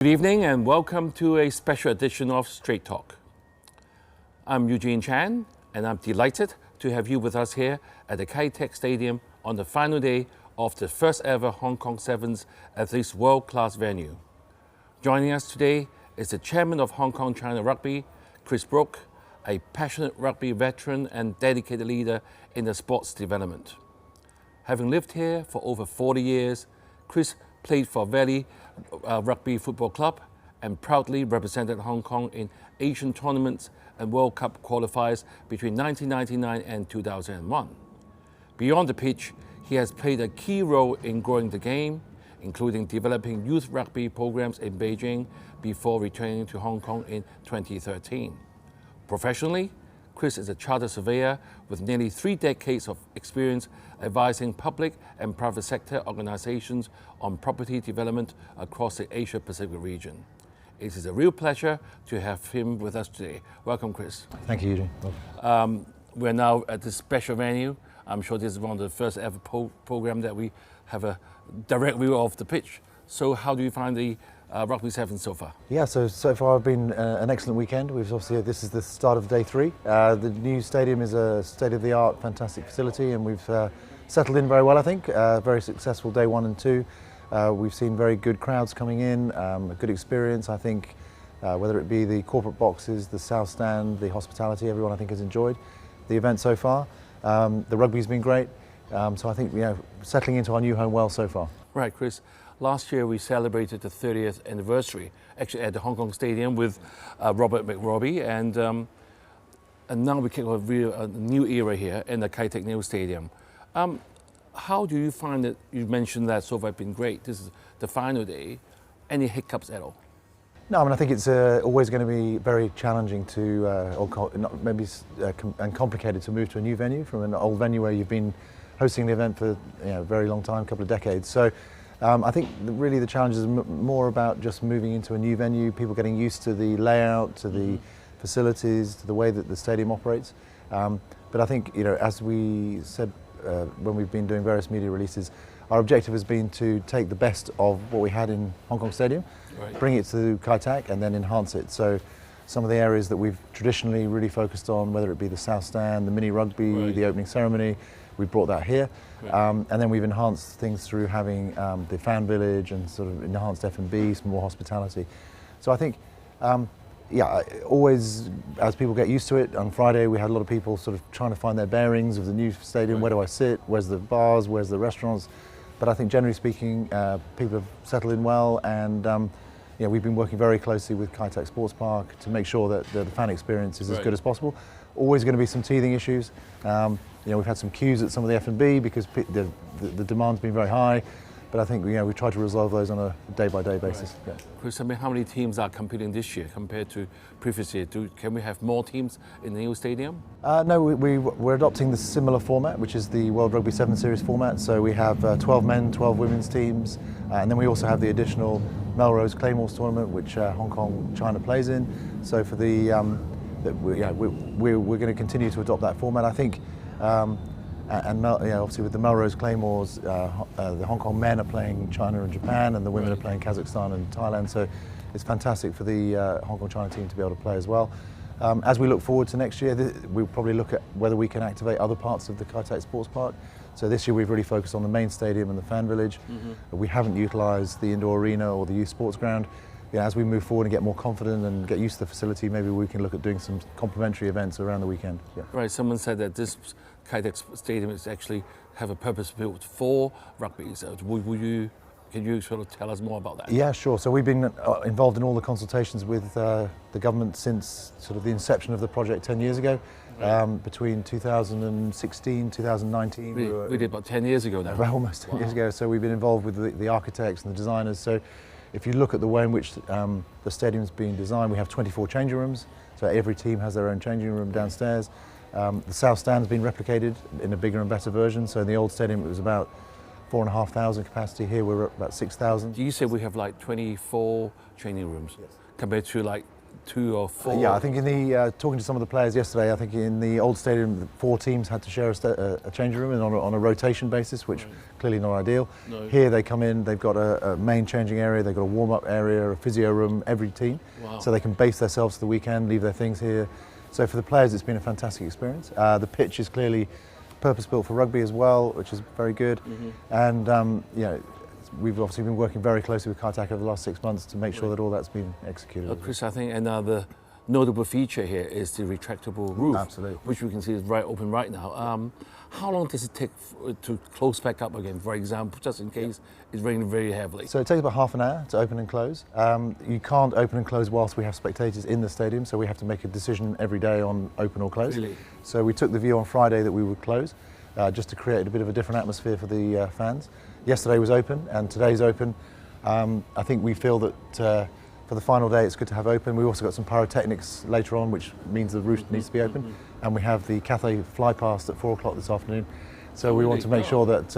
Good evening and welcome to a special edition of Straight Talk. I'm Eugene Chan and I'm delighted to have you with us here at the Kai Tak Stadium on the final day of the first ever Hong Kong Sevens at this world-class venue. Joining us today is the chairman of Hong Kong China Rugby, Chris Brooke, a passionate rugby veteran and dedicated leader in the sports development. Having lived here for over 40 years, Chris played for Valley Rugby Football Club and proudly represented Hong Kong in Asian tournaments and World Cup qualifiers between 1999 and 2001. Beyond the pitch, he has played a key role in growing the game, including developing youth rugby programs in Beijing before returning to Hong Kong in 2013. Professionally, Chris is a chartered surveyor with nearly 3 decades of experience advising public and private sector organizations on property development across the Asia-Pacific region. It is a real pleasure to have him with us today. Welcome, Chris. Thank you, Eugene. We're now at this special venue. I'm sure this is one of the first ever program that we have a direct view of the pitch. So how do you find the Rugby Sevens so far? Yeah, so far it's been an excellent weekend. We've obviously, this is the start of day 3. The new stadium is a state-of-the-art, fantastic facility, and we've settled in very well, I think. Very successful day 1 and 2. We've seen very good crowds coming in, a good experience, I think, whether it be the corporate boxes, the South Stand, the hospitality, everyone I think has enjoyed the event so far. The rugby's been great, so I think, settling into our new home well so far. Right, Chris. Last year we celebrated the 30th anniversary, actually at the Hong Kong Stadium with Robert McRobbie, and now we kick off a new era here in the Kai Tak New Stadium. How do you find it? You mentioned that so far it's been great. This is the final day. Any hiccups at all? No, I mean, I think it's always going to be very challenging to, and complicated to move to a new venue from an old venue where you've been hosting the event for a very long time, a couple of decades. So I think really the challenge is more about just moving into a new venue, people getting used to the layout, to the facilities, to the way that the stadium operates. But I think, as we said when we've been doing various media releases, our objective has been to take the best of what we had in Hong Kong Stadium, bring it to Kai Tak and then enhance it. So some of the areas that we've traditionally really focused on, whether it be the South Stand, the mini rugby, the opening ceremony, we've brought that here. And then we've enhanced things through having the fan village and sort of enhanced F&B, some more hospitality. So I think, always as people get used to it, on Friday we had a lot of people sort of trying to find their bearings of the new stadium. Where do I sit? Where's the bars? Where's the restaurants? But I think generally speaking, people have settled in well, and we've been working very closely with Kai Tak Sports Park to make sure that the fan experience is as good as possible. Always going to be some teething issues. We've had some queues at some of the F&B because the demand's been very high, but I think we try to resolve those on a day-by-day basis. Right. Yeah. Chris, I mean, how many teams are competing this year compared to previous year? Can we have more teams in the new stadium? No, we're adopting the similar format, which is the World Rugby 7 Series format. So we have 12 men, 12 women's teams, and then we also have the additional Melrose Claymores tournament, which Hong Kong China plays in. So for we're going to continue to adopt that format, I think. Obviously with the Melrose Claymores, the Hong Kong men are playing China and Japan, and the women are playing Kazakhstan and Thailand. So it's fantastic for the Hong Kong China team to be able to play as well. As we look forward to next year, we'll probably look at whether we can activate other parts of the Kai Tak Sports Park. So this year we've really focused on the main stadium and the fan village. We haven't utilised the indoor arena or the youth sports ground. As we move forward and get more confident and get used to the facility, maybe we can look at doing some complementary events around the weekend. Yeah. Right, someone said that this Kai Tak Stadium is actually have a purpose built for rugby. So can you sort of tell us more about that? Yeah, sure. So we've been involved in all the consultations with the government since sort of the inception of the project 10 years ago. Between 2016, 2019. We did about 10 years ago now. Well, almost 10 years ago. So we've been involved with the architects and the designers. So if you look at the way in which the stadium's been designed, we have 24 changing rooms. So every team has their own changing room downstairs. The South Stand's been replicated in a bigger and better version. So in the old stadium it was about 4,500 capacity. Here we're at about 6,000. You said we have like 24 training rooms compared to like 2 or 4? Yeah, I think in the talking to some of the players yesterday, I think in the old stadium, the 4 teams had to share a changing room and on a rotation basis, which clearly not ideal. No. Here they come in, they've got a main changing area, they've got a warm-up area, a physio room, every team, so they can base themselves for the weekend, leave their things here. So for the players, it's been a fantastic experience. The pitch is clearly purpose-built for rugby as well, which is very good, and you know, we've obviously been working very closely with Kaitak over the last 6 months to make sure that all that's been executed. Chris, I think another notable feature here is the retractable roof, Absolutely. which we can see is right open right now. How long does it take to close back up again, for example, just in case it's raining very heavily? So it takes about half an hour to open and close. You can't open and close whilst we have spectators in the stadium, so we have to make a decision every day on open or close. Really? So we took the view on Friday that we would close, just to create a bit of a different atmosphere for the fans. Yesterday was open and today's open. I think we feel that for the final day it's good to have open. We've also got some pyrotechnics later on, which means the roof needs to be open. And we have the Cathay fly past at 4 o'clock this afternoon. So we want to make sure that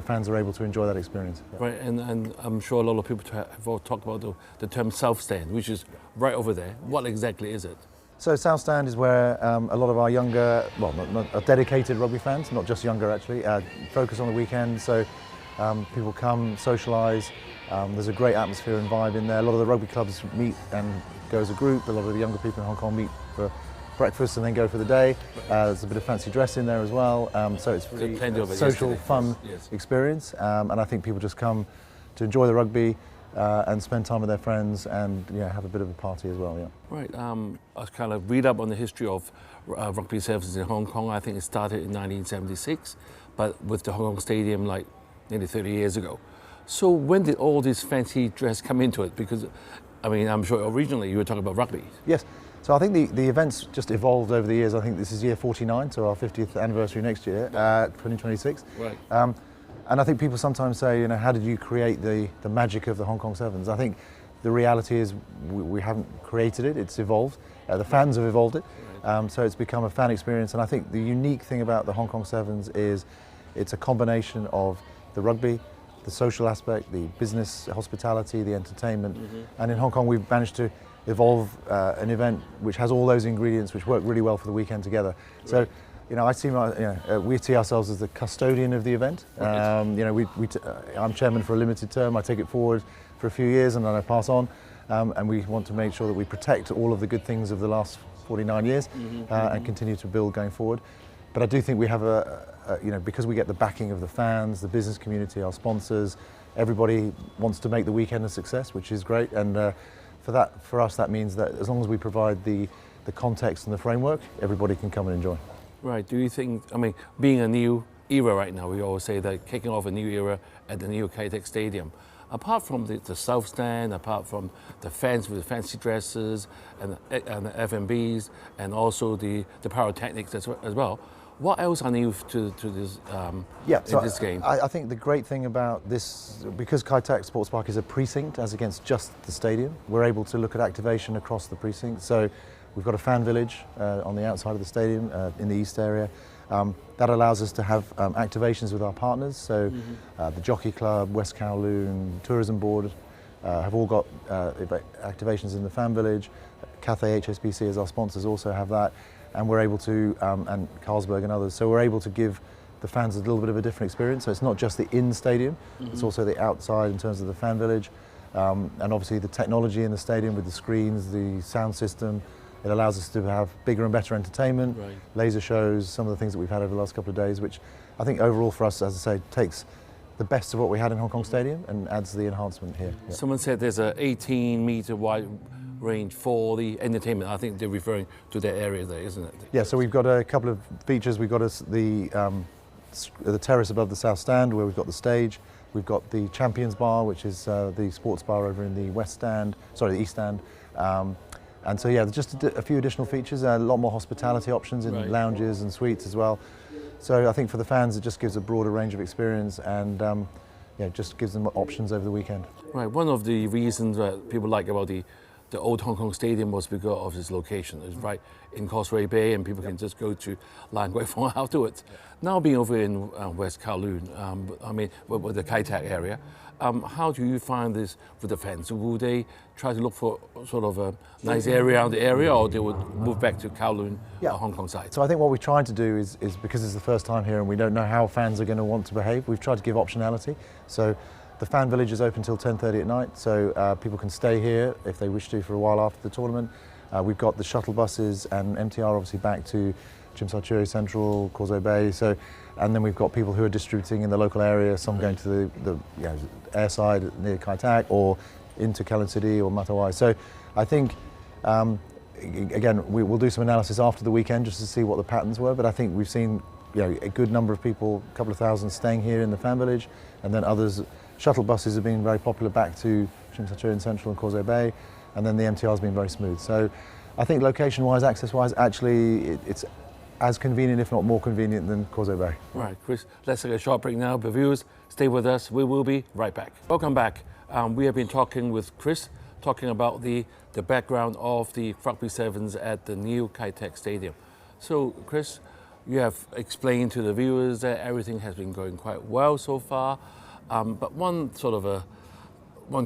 fans are able to enjoy that experience. Right, and I'm sure a lot of people have all talked about the term South Stand, which is right over there. What exactly is it? So South Stand is where a lot of our younger, well, not dedicated rugby fans, not just younger actually, focus on the weekend. So people come, socialise. There's a great atmosphere and vibe in there. A lot of the rugby clubs meet and go as a group. A lot of the younger people in Hong Kong meet for breakfast and then go for the day. There's a bit of fancy dress in there as well. So it's really a social, fun experience. And I think people just come to enjoy the rugby and spend time with their friends and have a bit of a party as well. Yeah. Right. I kind of read up on the history of rugby services in Hong Kong. I think it started in 1976, but with the Hong Kong Stadium like nearly 30 years ago. So when did all this fancy dress come into it? Because, I mean, I'm sure originally you were talking about rugby. Yes. So I think the events just evolved over the years. I think this is year 49, so our 50th anniversary next year, 2026. Right. And I think people sometimes say, how did you create the magic of the Hong Kong Sevens? I think the reality is we haven't created it, it's evolved. The fans have evolved it. So it's become a fan experience. And I think the unique thing about the Hong Kong Sevens is it's a combination of the rugby, the social aspect, the business, hospitality, the entertainment. And in Hong Kong, we've managed to evolve an event which has all those ingredients which work really well for the weekend together. So, I see we see ourselves as the custodian of the event. I'm chairman for a limited term. I take it forward for a few years and then I pass on. And we want to make sure that we protect all of the good things of the last 49 years and continue to build going forward. But I do think we have because we get the backing of the fans, the business community, our sponsors, everybody wants to make the weekend a success, which is great. And for us, that means that as long as we provide the context and the framework, everybody can come and enjoy. Right. Do you think, being a new era right now, we always say that kicking off a new era at the new Kaitak Stadium, apart from the South Stand, apart from the fans with the fancy dresses and the F&Bs and also the pyrotechnics as well, what else are new to this in this game? I think the great thing about this, because Kaitak Sports Park is a precinct as against just the stadium, we're able to look at activation across the precinct. So we've got a fan village on the outside of the stadium in the east area. That allows us to have activations with our partners. So the Jockey Club, West Kowloon, Tourism Board have all got activations in the fan village. Cathay HSBC as our sponsors also have that. And we're able to, and Carlsberg and others, so we're able to give the fans a little bit of a different experience. So it's not just the in-stadium, it's also the outside in terms of the fan village. And obviously the technology in the stadium with the screens, the sound system, it allows us to have bigger and better entertainment, laser shows, some of the things that we've had over the last couple of days, which I think overall for us, as I say, takes the best of what we had in Hong Kong Stadium and adds the enhancement here. Yeah. Someone said there's an 18-meter wide range for the entertainment. I think they're referring to that area there, isn't it? Yeah, so we've got a couple of features. We've got the terrace above the South Stand where we've got the stage. We've got the Champions Bar, which is the sports bar over in the East Stand. And so yeah, just a few additional features, a lot more hospitality options in lounges and suites as well. So I think for the fans, it just gives a broader range of experience and just gives them options over the weekend. Right, one of the reasons that people like about the old Hong Kong Stadium was because of its location. It's right in Causeway Bay and people can just go to Lan Kwai Fong afterwards. Now being over in West Kowloon, with the Kai Tak area, How do you find this with the fans? Will they try to look for sort of a nice area around the area, or they would move back to Kowloon, Hong Kong side? So I think what we're trying to do is because it's the first time here and we don't know how fans are going to want to behave, we've tried to give optionality. So the fan village is open till 10:30 at night, so people can stay here if they wish to for a while after the tournament. We've got the shuttle buses and MTR obviously back to Tsim Sha Tsui Central, Causeway Bay. So, and then we've got people who are distributing in the local area. Some going to the airside near Kai Tak or into Kowloon City or Matawai. So, I think again we'll do some analysis after the weekend just to see what the patterns were. But I think we've seen a good number of people, a couple of thousand, staying here in the fan village, and then others. Shuttle buses have been very popular back to Tsim Sha Tsui Central and Causeway Bay, and then the MTR has been very smooth. So, I think location-wise, access-wise, actually it's as convenient, if not more convenient, than Causeway Bay. Right, Chris, let's take a short break now. But viewers, stay with us. We will be right back. Welcome back. We have been talking with Chris, talking about the background of the Rugby Sevens at the new Kai Tak Stadium. So, Chris, you have explained to the viewers that everything has been going quite well so far. But one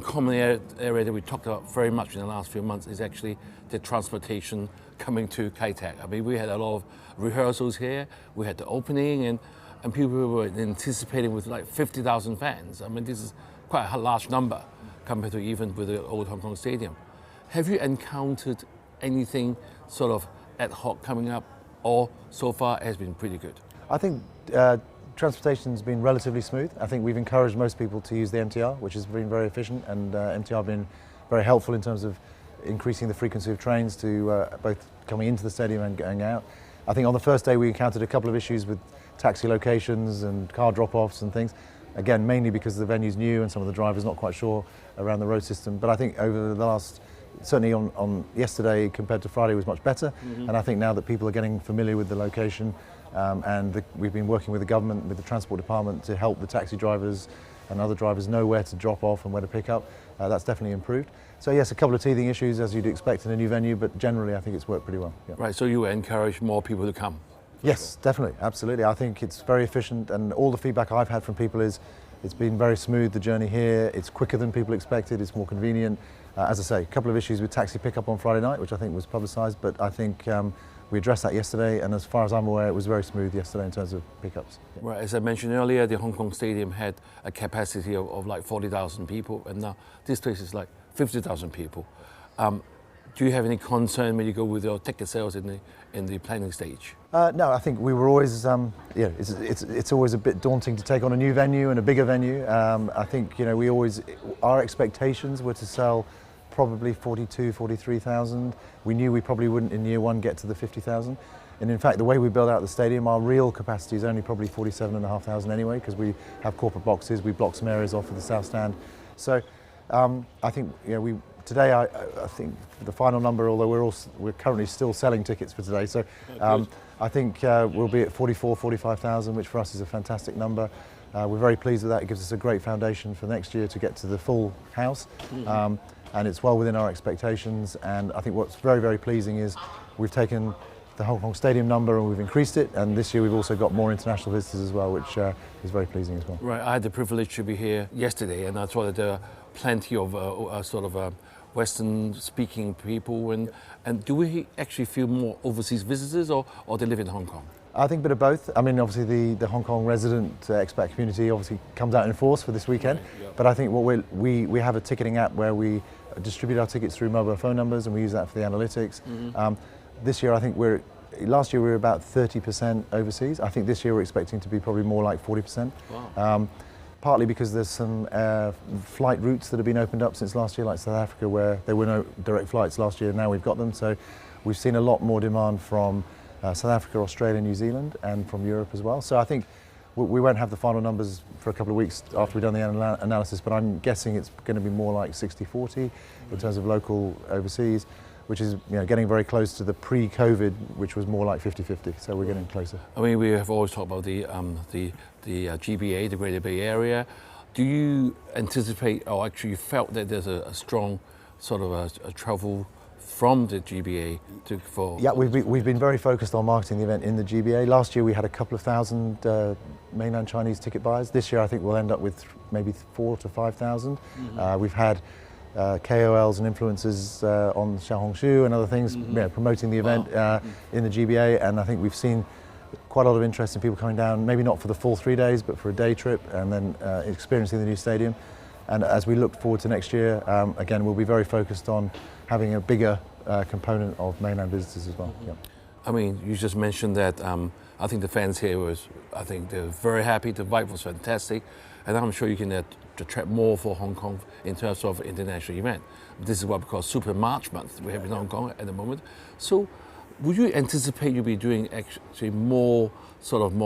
common area that we talked about very much in the last few months is actually the transportation coming to Kai Tak. I mean, we had a lot of rehearsals here, we had the opening, and people were anticipating with like 50,000 fans. I mean, this is quite a large number compared to even with the old Hong Kong Stadium. Have you encountered anything sort of ad hoc coming up, or so far it has been pretty good? I think transportation's been relatively smooth. I think we've encouraged most people to use the MTR, which has been very efficient, and MTR have been very helpful in terms of increasing the frequency of trains to both coming into the stadium and going out. I think on the first day we encountered a couple of issues with taxi locations and car drop-offs and things. Again, mainly because the venue's new and some of the drivers not quite sure around the road system. But I think over the last, certainly on yesterday compared to Friday, was much better. And I think now that people are getting familiar with the location, we've been working with the government, with the transport department, to help the taxi drivers and other drivers know where to drop off and where to pick up. That's definitely improved. So yes, a couple of teething issues as you'd expect in a new venue, but generally I think it's worked pretty well. Yeah. Right, so you encourage more people to come? Yes, definitely, absolutely. I think it's very efficient, and all the feedback I've had from people is it's been very smooth, the journey here. It's quicker than people expected, it's more convenient. As I say, a couple of issues with taxi pickup on Friday night, which I think was publicised, but I think we addressed that yesterday, and as far as I'm aware, it was very smooth yesterday in terms of pickups. Yeah. Right, as I mentioned earlier, the Hong Kong Stadium had a capacity of like 40,000 people, and now this place is like 50,000 people. Do you have any concern when you go with your ticket sales in the planning stage? No, I think we were always, it's always a bit daunting to take on a new venue and a bigger venue. I think, our expectations were to sell probably 42, 43,000. We knew we probably wouldn't in year one get to the 50,000. And in fact, the way we build out the stadium, our real capacity is only probably 47,500 anyway, because we have corporate boxes, we block some areas off of the south stand. So I think, today I think the final number, although we're currently still selling tickets for today, so I think we'll be at 44, 45,000, which for us is a fantastic number. We're very pleased with that. It gives us a great foundation for next year to get to the full house. And it's well within our expectations, and I think what's very, very pleasing is we've taken the Hong Kong Stadium number and we've increased it, and this year we've also got more international visitors as well, which is very pleasing as well. Right, I had the privilege to be here yesterday, and I saw that there are plenty of Western-speaking people, and do we actually feel more overseas visitors, or they live in Hong Kong? I think a bit of both. I mean, obviously the Hong Kong resident expat community obviously comes out in force for this weekend, but I think we have a ticketing app where we distribute our tickets through mobile phone numbers, and we use that for the analytics. This year I think last year we were about 30% overseas. I think this year we're expecting to be probably more like 40%. Wow. Partly because there's some flight routes that have been opened up since last year, like South Africa, where there were no direct flights last year, and now we've got them. So we've seen a lot more demand from South Africa, Australia, New Zealand, and from Europe as well. So I think we won't have the final numbers for a couple of weeks after we've done the analysis, but I'm guessing it's going to be more like 60-40 in terms of local overseas, which is getting very close to the pre-COVID, which was more like 50-50. So we're getting closer. I mean, we have always talked about the GBA, the Greater Bay Area. Do you anticipate, or actually you felt that there's a strong sort of a travel from the GBA for... Yeah, we've been very focused on marketing the event in the GBA. Last year we had a couple of thousand mainland Chinese ticket buyers. This year I think we'll end up with maybe 4,000 to 5,000. We've had KOLs and influencers on Xiaohongshu and other things, promoting the event in the GBA, and I think we've seen quite a lot of interest in people coming down, maybe not for the full 3 days, but for a day trip, and then experiencing the new stadium. And as we look forward to next year, again, we'll be very focused on having a bigger component of mainland visitors as well. Yeah. I mean, you just mentioned that I think the fans here I think they're very happy, the vibe was fantastic, and I'm sure you can attract more for Hong Kong in terms of international event. This is what we call Super March Month we have in Hong Kong at the moment. So would you anticipate you'll be doing actually more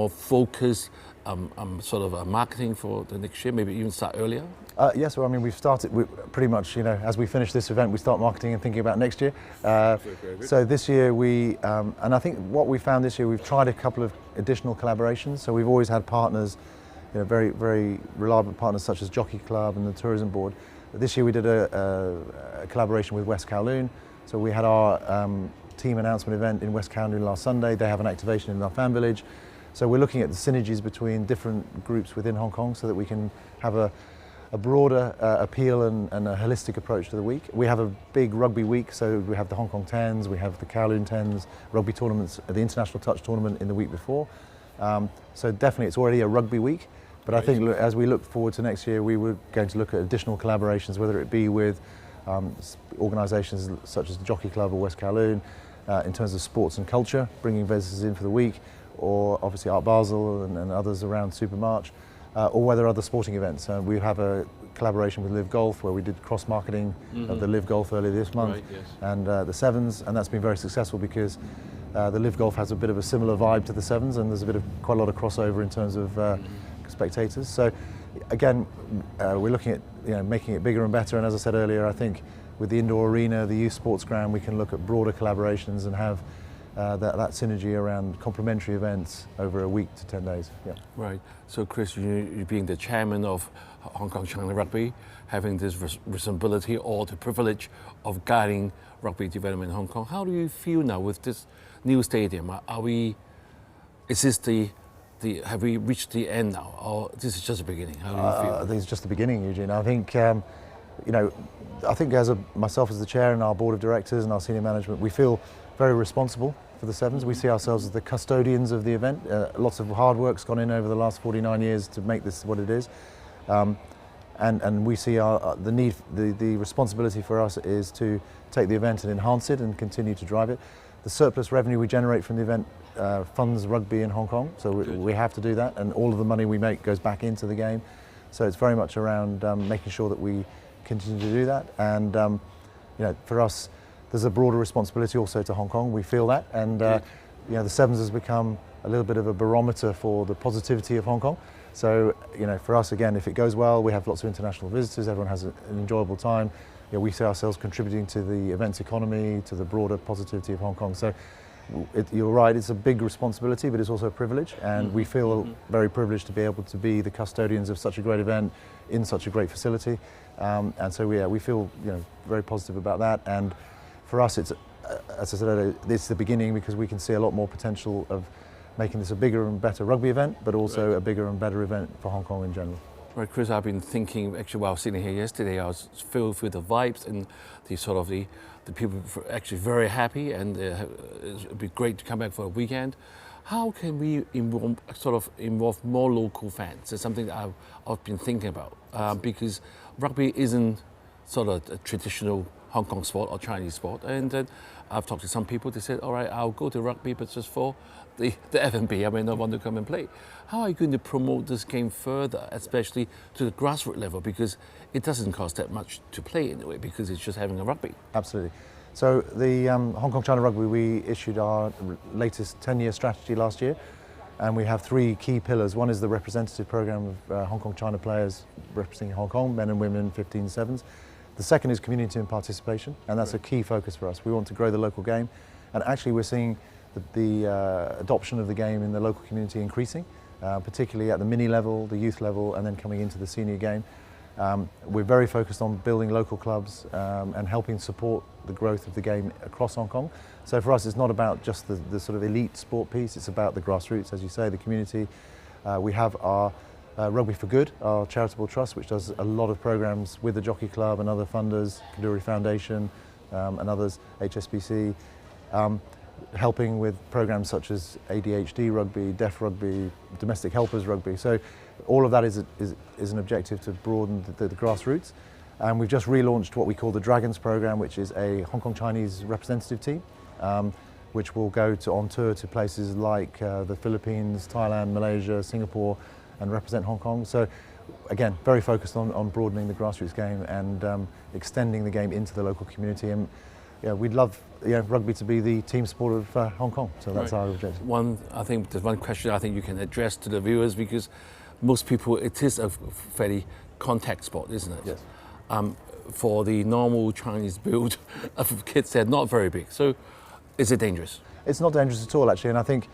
focused marketing for the next year, maybe even start earlier? Yes, well, I mean, we've started pretty much, as we finish this event, we start marketing and thinking about next year. So this year and I think what we found this year, we've tried a couple of additional collaborations. So we've always had partners, very, very reliable partners such as Jockey Club and the Tourism Board. But this year we did a collaboration with West Kowloon. So we had our team announcement event in West Kowloon last Sunday. They have an activation in our fan village. So we're looking at the synergies between different groups within Hong Kong so that we can have a broader appeal and a holistic approach to the week. We have a big rugby week, so we have the Hong Kong Tens, we have the Kowloon Tens, rugby tournaments, the International Touch Tournament in the week before. So definitely it's already a rugby week, but I think as we look forward to next year, we were going to look at additional collaborations, whether it be with organisations such as the Jockey Club or West Kowloon, in terms of sports and culture, bringing visitors in for the week, or obviously Art Basel and others around Super March, or whether other sporting events. We have a collaboration with Live Golf where we did cross-marketing of the Live Golf earlier this month, and the Sevens, and that's been very successful because the Live Golf has a bit of a similar vibe to the Sevens, and there's quite a lot of crossover in terms of spectators. So again, we're looking at making it bigger and better, and as I said earlier, I think with the indoor arena, the youth sports ground, we can look at broader collaborations and have that synergy around complementary events over a week to 10 days. Yeah. Right. So Chris, you being the chairman of Hong Kong China Rugby, having this responsibility or the privilege of guiding rugby development in Hong Kong, how do you feel now with this new stadium? Have we reached the end now, or this is just the beginning? How do you feel? I think it's just the beginning, Eugene. I think, I think myself as the chair and our board of directors and our senior management, we feel very responsible for the Sevens. We see ourselves as the custodians of the event. Lots of hard work's gone in over the last 49 years to make this what it is. And we see the need, the responsibility for us is to take the event and enhance it and continue to drive it. The surplus revenue we generate from the event funds rugby in Hong Kong, so we have to do that, and all of the money we make goes back into the game. So it's very much around making sure that we continue to do that. And for us, there's a broader responsibility also to Hong Kong. We feel that, and the Sevens has become a little bit of a barometer for the positivity of Hong Kong. So for us, again, if it goes well, we have lots of international visitors. Everyone has an enjoyable time. We see ourselves contributing to the events economy, to the broader positivity of Hong Kong. So you're right, it's a big responsibility, but it's also a privilege, and we feel very privileged to be able to be the custodians of such a great event in such a great facility. And so we feel very positive about that. And for us, it's, as I said earlier, it's the beginning, because we can see a lot more potential of making this a bigger and better rugby event, but also a bigger and better event for Hong Kong in general. Right, Chris, I've been thinking, actually while sitting here yesterday, I was filled with the vibes and the people were actually very happy, and it'd be great to come back for a weekend. How can we involve more local fans? It's something that I've been thinking about, because rugby isn't a traditional Hong Kong sport or Chinese sport, and then I've talked to some people. They said, all right, I'll go to rugby, but just for the F&B, I may not want to come and play. How are you going to promote this game further, especially to the grassroots level, because it doesn't cost that much to play anyway, because it's just having a rugby? Absolutely. So the Hong Kong China Rugby, we issued our latest 10-year strategy last year, and we have 3 key pillars. One is the representative program of Hong Kong China players representing Hong Kong, men and women, 15 sevens. The second is community and participation, and that's a key focus for us. We want to grow the local game, and actually we're seeing the adoption of the game in the local community increasing, particularly at the mini level, the youth level, and then coming into the senior game. We're very focused on building local clubs and helping support the growth of the game across Hong Kong. So for us, it's not about just the sort of elite sport piece, it's about the grassroots, as you say, the community. We have our Rugby for Good, our charitable trust, which does a lot of programs with the Jockey Club and other funders, Kaduri Foundation and others, HSBC, helping with programs such as ADHD rugby, deaf rugby, domestic helpers rugby. So all of that is an objective to broaden the grassroots. And we've just relaunched what we call the Dragons program, which is a Hong Kong Chinese representative team, which will go on tour to places like the Philippines, Thailand, Malaysia, Singapore, and represent Hong Kong. So again, very focused on broadening the grassroots game and extending the game into the local community. And we'd love rugby to be the team sport of Hong Kong. So that's our objective. I think there's one question I think you can address to the viewers, because most people, it is a fairly contact sport, isn't it? Yes. For the normal Chinese build of kids, they're not very big. So is it dangerous? It's not dangerous at all, actually. And I think,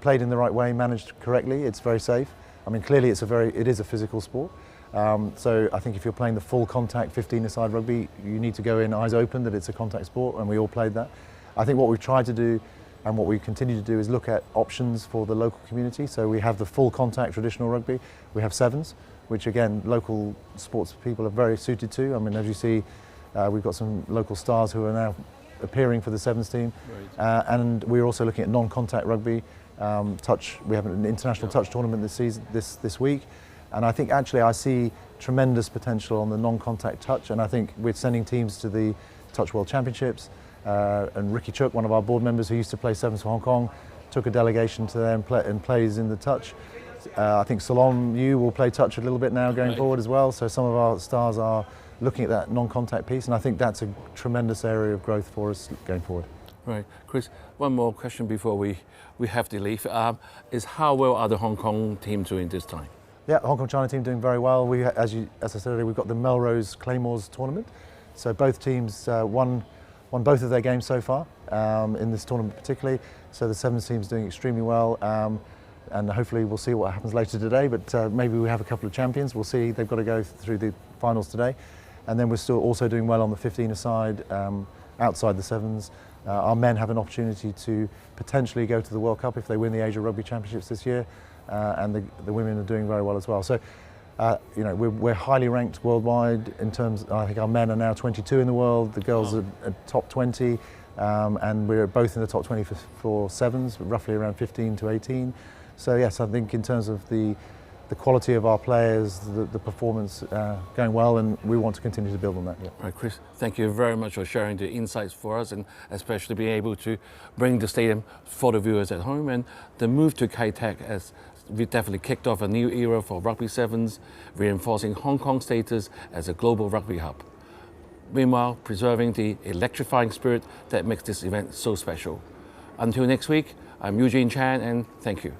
played in the right way, managed correctly, it's very safe. I mean, clearly it is a physical sport. So I think if you're playing the full contact 15-a-side rugby, you need to go in eyes open that it's a contact sport, and we all played that. I think what we've tried to do and what we continue to do is look at options for the local community. So we have the full contact traditional rugby, we have sevens, which again, local sports people are very suited to. I mean, as you see, we've got some local stars who are now appearing for the sevens team. Right. And we're also looking at non-contact rugby. Touch. We have an international touch tournament this week, and I think actually I see tremendous potential on the non-contact touch, and I think we're sending teams to the Touch World Championships. And Ricky Chuk, one of our board members who used to play sevens for Hong Kong, took a delegation to there and plays in the touch. I think Salom Yu will play touch a little bit now going forward as well. So some of our stars are looking at that non-contact piece, and I think that's a tremendous area of growth for us going forward. Right, Chris, one more question before we have to leave, is how well are the Hong Kong team doing this time? Yeah, Hong Kong China team doing very well. As I said earlier, we've got the Melrose Claymores tournament. So both teams won both of their games so far, in this tournament particularly. So the sevens team's doing extremely well, and hopefully we'll see what happens later today, but maybe we have a couple of champions. We'll see. They've got to go through the finals today. And then we're still also doing well on the 15-a-side, outside the sevens. Our men have an opportunity to potentially go to the World Cup if they win the Asia Rugby Championships this year, and the women are doing very well as well. So, we're highly ranked worldwide in terms. I think our men are now 22 in the world. The girls are top 20, and we're both in the top 20 for sevens, roughly around 15 to 18. So yes, I think in terms of the quality of our players, the performance going well, and we want to continue to build on that. Yeah. Right, Chris, thank you very much for sharing the insights for us, and especially being able to bring the stadium for the viewers at home. And the move to Kai Tak has definitely kicked off a new era for rugby sevens, reinforcing Hong Kong's status as a global rugby hub. Meanwhile, preserving the electrifying spirit that makes this event so special. Until next week, I'm Eugene Chan, and thank you.